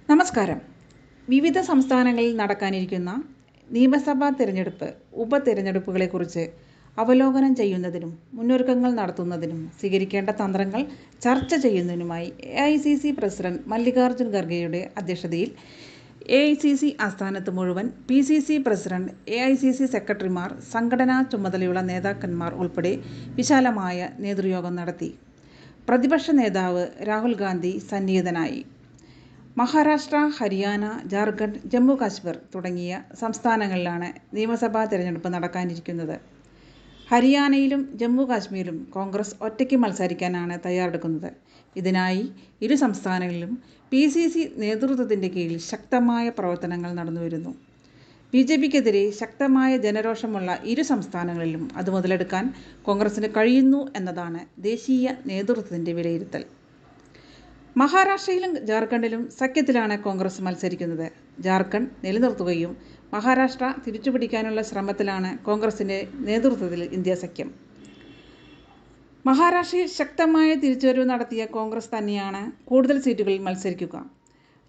നമസ്കാരം. വിവിധ സംസ്ഥാനങ്ങളിൽ നടക്കാനിരിക്കുന്ന നിയമസഭാ തിരഞ്ഞെടുപ്പ്, ഉപതിരഞ്ഞെടുപ്പുകളെക്കുറിച്ച് അവലോകനം ചെയ്യുന്നതിനും മുന്നൊരുക്കങ്ങൾ നടത്തുന്നതിനും സ്വീകരിക്കേണ്ട തന്ത്രങ്ങൾ ചർച്ച ചെയ്യുന്നതിനുമായി AICC പ്രസിഡന്റ് മല്ലികാർജ്ജുൻ ഖർഗെയുടെ അധ്യക്ഷതയിൽ AICC ആസ്ഥാനത്ത് മുഴുവൻ PCC പ്രസിഡന്റ്, AICC സെക്രട്ടറിമാർ, സംഘടനാ ചുമതലയുള്ള നേതാക്കന്മാർ ഉൾപ്പെടെ വിശാലമായ നേതൃയോഗം നടത്തി. പ്രതിപക്ഷ നേതാവ് രാഹുൽ ഗാന്ധി സന്നിഹിതനായി. മഹാരാഷ്ട്ര, ഹരിയാന, ജാർഖണ്ഡ്, ജമ്മു കാശ്മീർ തുടങ്ങിയ സംസ്ഥാനങ്ങളിലാണ് നിയമസഭാ തിരഞ്ഞെടുപ്പ് നടക്കാനിരിക്കുന്നത്. ഹരിയാനയിലും ജമ്മു കാശ്മീരിലും കോൺഗ്രസ് ഒറ്റയ്ക്ക് മത്സരിക്കാനാണ് തയ്യാറെടുക്കുന്നത്. ഇതിനായി ഇരു സംസ്ഥാനങ്ങളിലും PCC നേതൃത്വത്തിൻ്റെ കീഴിൽ ശക്തമായ പ്രവർത്തനങ്ങൾ നടന്നുവരുന്നു. BJPക്കെതിരെ ശക്തമായ ജനരോഷമുള്ള ഇരു സംസ്ഥാനങ്ങളിലും അത് മുതലെടുക്കാൻ കോൺഗ്രസിന് കഴിയുന്നു എന്നതാണ് ദേശീയ നേതൃത്വത്തിൻ്റെ വിലയിരുത്തൽ. മഹാരാഷ്ട്രയിലും ജാർഖണ്ഡിലും സഖ്യത്തിലാണ് കോൺഗ്രസ് മത്സരിക്കുന്നത്. ജാർഖണ്ഡ് നിലനിർത്തുകയും മഹാരാഷ്ട്ര തിരിച്ചുപിടിക്കാനുള്ള ശ്രമത്തിലാണ് കോൺഗ്രസിൻ്റെ നേതൃത്വത്തിൽ ഇന്ത്യ സഖ്യം. മഹാരാഷ്ട്രയിൽ ശക്തമായ തിരിച്ചുവരവ് നടത്തിയ കോൺഗ്രസ് തന്നെയാണ് കൂടുതൽ സീറ്റുകളിൽ മത്സരിക്കുക.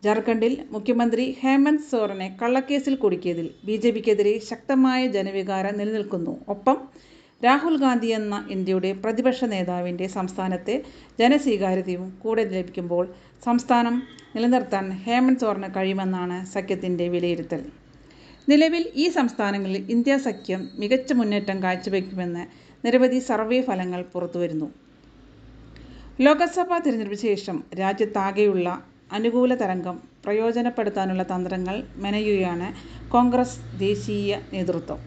ജാർഖണ്ഡിൽ മുഖ്യമന്ത്രി ഹേമന്ത് സോറനെ കള്ളക്കേസിൽ കുടുക്കിയതിൽ BJPക്കെതിരെ ശക്തമായ ജനവികാരം നിലനിൽക്കുന്നു. ഒപ്പം രാഹുൽ ഗാന്ധി എന്ന ഇന്ത്യയുടെ പ്രതിപക്ഷ നേതാവിൻ്റെ സംസ്ഥാനത്തെ ജനസ്വീകാര്യതയും കൂടെ ലഭിക്കുമ്പോൾ സംസ്ഥാനം നിലനിർത്താൻ ഹേമന്ത് സോറന് കഴിയുമെന്നാണ് സഖ്യത്തിൻ്റെ വിലയിരുത്തൽ. നിലവിൽ ഈ സംസ്ഥാനങ്ങളിൽ ഇന്ത്യ സഖ്യം മികച്ച മുന്നേറ്റം കാഴ്ചവെക്കുമെന്ന് നിരവധി സർവേ ഫലങ്ങൾ പുറത്തുവരുന്നു. ലോക്സഭാ തിരഞ്ഞെടുപ്പിന് ശേഷം രാജ്യത്താകെയുള്ള അനുകൂല തരംഗം പ്രയോജനപ്പെടുത്താനുള്ള തന്ത്രങ്ങൾ മെനയുകയാണ് കോൺഗ്രസ് ദേശീയ നേതൃത്വം.